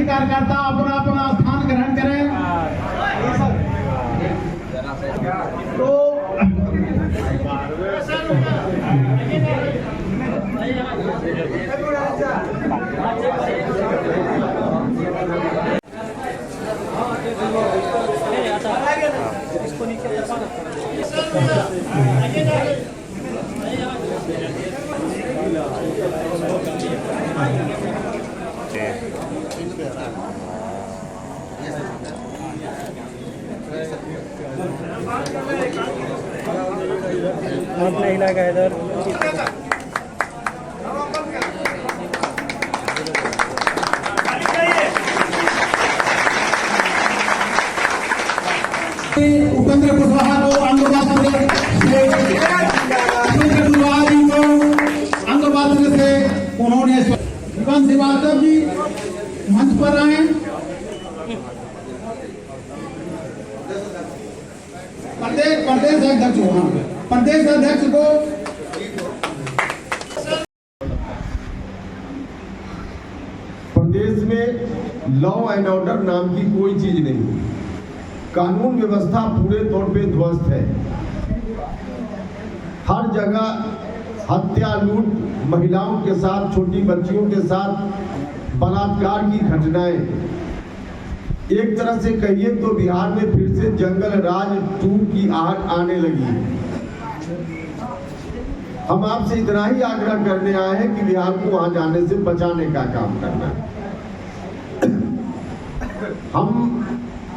कार्यकर्ता अपना अपना स्थान ग्रहण करें। तो अपना इलाका इधर उपेंद्र कुशवाहा को अंगवाद से उन्होंने विमान श्रीवास्तव जी मंच पर आए। प्रदेश अध्यक्ष प्रदेश अध्यक्ष को प्रदेश में लॉ एंड ऑर्डर नाम की कोई चीज नहीं, कानून व्यवस्था पूरे तौर पे ध्वस्त है। हर जगह हत्या, लूट, महिलाओं के साथ, छोटी बच्चियों के साथ बलात्कार की घटनाएं, एक तरह से कहिए तो बिहार में फिर से जंगल राज 2 की आहट आने लगी। हम आपसे इतना ही आग्रह करने आए हैं कि बिहार को वहां जाने से बचाने का काम करना।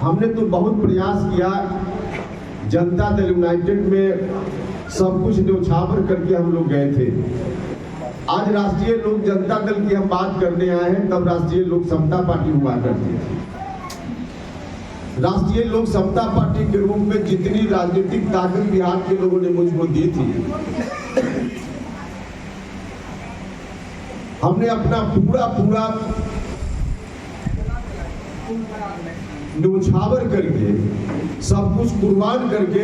हमने तो बहुत प्रयास किया, जनता दल यूनाइटेड में सब कुछ न्यौछावर करके हम लोग गए थे। आज राष्ट्रीय लोक जनता दल की हम बात करने आए हैं, तब राष्ट्रीय लोक समता पार्टी हुआ करती थी। राष्ट्रीय लोक समता पार्टी के रूप में जितनी राजनीतिक ताकत बिहार के लोगों ने मुझको दी थी, हमने अपना पूरा न्यौछावर करके, सब कुछ कुर्बान करके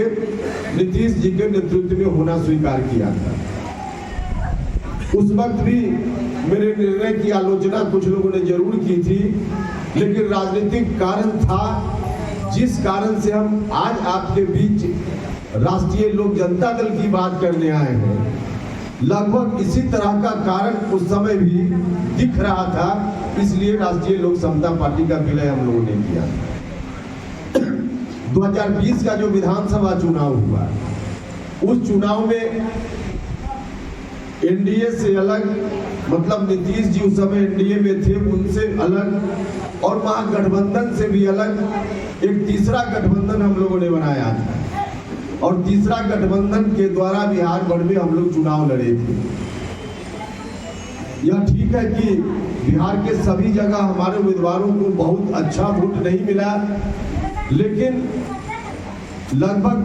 नीतीश जी के नेतृत्व में होना स्वीकार किया था। उस वक्त भी मेरे निर्णय की आलोचना कुछ लोगों ने जरूर की थी, लेकिन राजनीतिक कारण था जिस कारण से हम आज आपके बीच राष्ट्रीय लोक जनता दल की बात करने आए हैं। लगभग इसी तरह का कारण उस समय भी दिख रहा था, इसलिए राष्ट्रीय लोक समता पार्टी का विलय हम लोगों ने किया। 2020 का जो विधानसभा चुनाव हुआ, उस चुनाव में एनडीए से अलग, मतलब नीतीश जी उस समय एनडीए में थे, उनसे अलग और महागठबंधन से भी अलग एक तीसरा गठबंधन हम लोगों ने बनाया था, और तीसरा गठबंधन के द्वारा बिहार भर में हम लोग चुनाव लड़े थे। यह ठीक है कि बिहार के सभी जगह हमारे उम्मीदवारों को बहुत अच्छा वोट नहीं मिला, लेकिन लगभग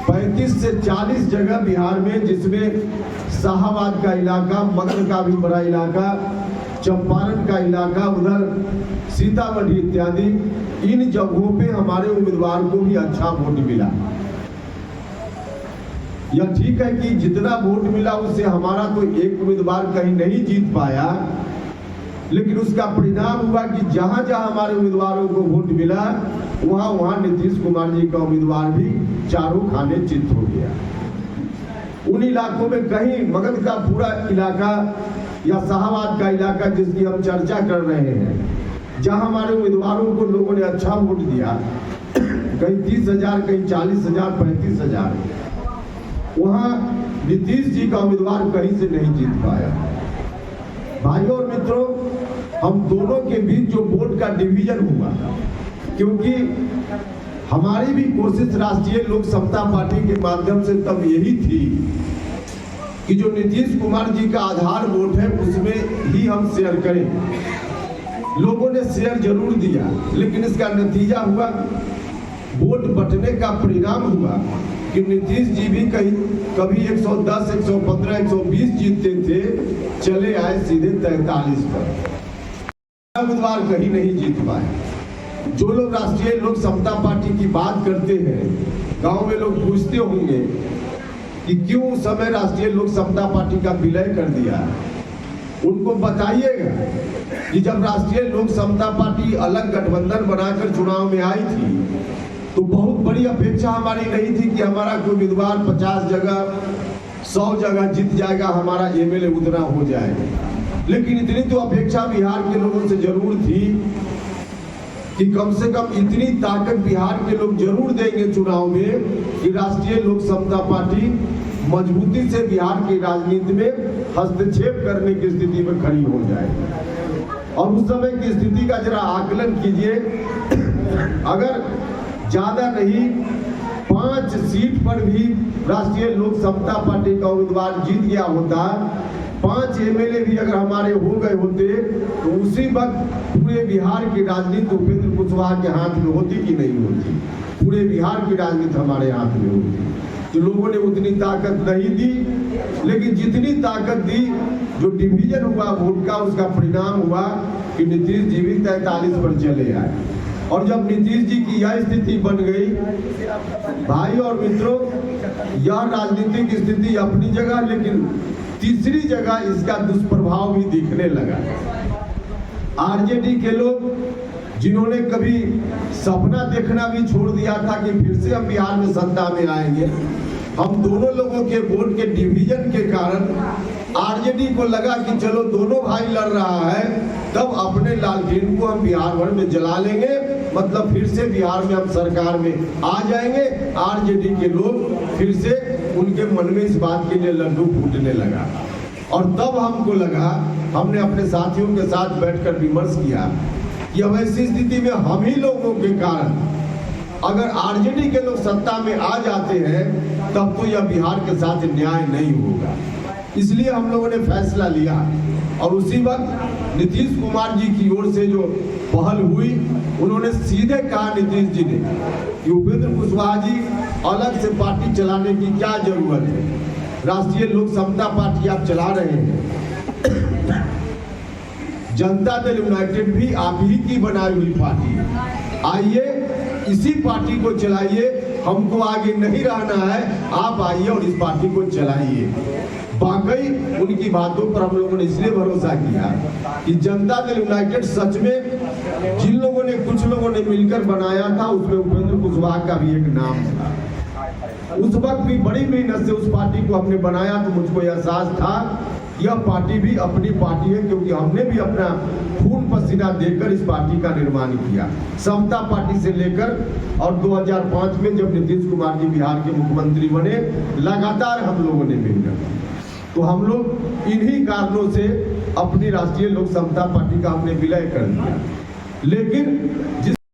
35 से 40 जगह बिहार में, जिसमें शाहाबाद का इलाका, मगध का भी बड़ा इलाका, चंपारण का इलाका, उधर सीतामढ़ी इत्यादि, इन जगहों पे हमारे उम्मीदवार को भी अच्छा वोट मिला। यह ठीक है कि जितना वोट मिला उससे हमारा तो एक उम्मीदवार कहीं नहीं जीत पाया, लेकिन उसका परिणाम हुआ कि जहां जहां हमारे उम्मीदवारों को वोट मिला, वहां वहां नीतीश कुमार जी का उम्मीदवार भी चारों खाने चित हो गया। उन इलाकों में कहीं मगध का पूरा इलाका या शाहाबाद का इलाका जिसकी हम चर्चा कर रहे हैं, जहां हमारे उम्मीदवारों को लोगों ने अच्छा वोट दिया, कहीं 30,000, कहीं 40,000, 35,000, वहां नीतीश जी का उम्मीदवार कहीं से नहीं जीत पाया। भाइयों और मित्रों, हम दोनों के बीच जो वोट का डिवीजन हुआ, क्योंकि हमारी भी कोशिश राष्ट्रीय लोक समता पार्टी के माध्यम से तब यही थी कि जो नीतीश कुमार जी का आधार वोट है उसमें ही हम शेयर करें। लोगों ने शेयर जरूर दिया, लेकिन इसका नतीजा हुआ, वोट बंटने का परिणाम हुआ कि नीतीश जी भी कभी 110, 115, 120 जीतते थे, चले आए सीधे 43 पर। उम्मीदवार कहीं नहीं जीत पाए। जो लोग राष्ट्रीय लोक समता पार्टी की बात करते हैं, गांव में लोग पूछते होंगे कि क्यों उस समय राष्ट्रीय लोक समता पार्टी का विलय कर दिया। उनको बताइएगा कि जब राष्ट्रीय लोक समता पार्टी अलग गठबंधन बनाकर चुनाव में आई थी तो बहुत बड़ी अपेक्षा हमारी नहीं थी कि हमारा कोई उम्मीदवार 50 जगह 100 जगह जीत जाएगा, हमारा एमएलए उतना हो जाएगा। लेकिन इतनी तो अपेक्षा बिहार के लोगों से जरूर थी कि कम से कम इतनी ताकत बिहार के लोग जरूर देंगे चुनाव में कि राष्ट्रीय लोक समता पार्टी मजबूती से बिहार की राजनीति में हस्तक्षेप करने की स्थिति में खड़ी हो जाए। और उस समय की स्थिति का जरा आकलन कीजिए, अगर ज्यादा नहीं 5 सीट पर भी राष्ट्रीय लोक समता पार्टी का उम्मीदवार जीत गया होता, 5 एमएलए भी अगर हमारे हो गए होते तो उसी वक्त पूरे बिहार की राजनीति उपेंद्र कुशवाहा के हाथ में होती कि नहीं होती? पूरे बिहार की राजनीति हमारे हाथ में होती। तो लोगों ने उतनी ताकत नहीं दी, लेकिन जितनी ताकत दी, जो डिवीजन हुआ वोट का, उसका परिणाम हुआ कि नीतीश जी भी 43 पर चले आए। और जब नीतीश जी की यह स्थिति बन गई, भाई और मित्रों, यह राजनीतिक स्थिति अपनी जगह, लेकिन तीसरी जगह इसका दुष्प्रभाव भी दिखने लगा। आरजेडी के लोग जिन्होंने कभी सपना देखना भी छोड़ दिया था कि फिर से हम बिहार में सत्ता में आएंगे, हम दोनों लोगों के वोट के डिवीजन के कारण आरजेडी को लगा कि चलो दोनों भाई लड़ रहा है, तब अपने लालटेन को हम बिहार भर में जला लेंगे, मतलब फिर से बिहार में हम सरकार में आ जाएंगे। आरजेडी के लोग फिर से उनके मन में इस बात के लिए लड्डू फूटने लगा। और तब हमको लगा, हमने अपने साथियों के साथ बैठकर विमर्श किया कि अब ऐसी स्थिति में हम ही लोगों के कारण अगर आरजेडी के लोग सत्ता में आ जाते हैं तब तो यह बिहार के साथ न्याय नहीं होगा। इसलिए हम लोगों ने फैसला लिया और उसी वक्त नीतीश कुमार जी की ओर से जो पहल हुई, उन्होंने सीधे कहा नीतीश जी ने कि उपेंद्र कुशवाहा जी अलग से पार्टी चलाने की क्या जरूरत है, राष्ट्रीय लोक समता पार्टी आप चला रहे हैं, जनता दल यूनाइटेड भी आप ही की बनाई हुई पार्टी, आइए इसी पार्टी को चलाइए, हमको आगे नहीं रहना है, आप आइए और इस पार्टी को चलाइए। वाकई उनकी बातों पर हम लोगों ने इसलिए भरोसा किया कि जनता दल यूनाइटेड सच में जिन लोगों ने, कुछ लोगों ने मिलकर बनाया था, उसमें उपेंद्र कुशवाहा का भी एक नाम था। उस वक्त भी बड़ी मेहनत से उस पार्टी को हमने बनाया, तो मुझको एहसास था यह पार्टी भी अपनी पार्टी है, क्योंकि हमने भी अपना खून पसीना देकर इस पार्टी का निर्माण किया, समता पार्टी से लेकर। और 2005 में जब नीतीश कुमार जी बिहार के मुख्यमंत्री बने, लगातार हम लोगों ने मेहनत, तो हम लोग इन्हीं कारणों से अपनी राष्ट्रीय लोक समता पार्टी का हमने विलय कर दिया। लेकिन जिस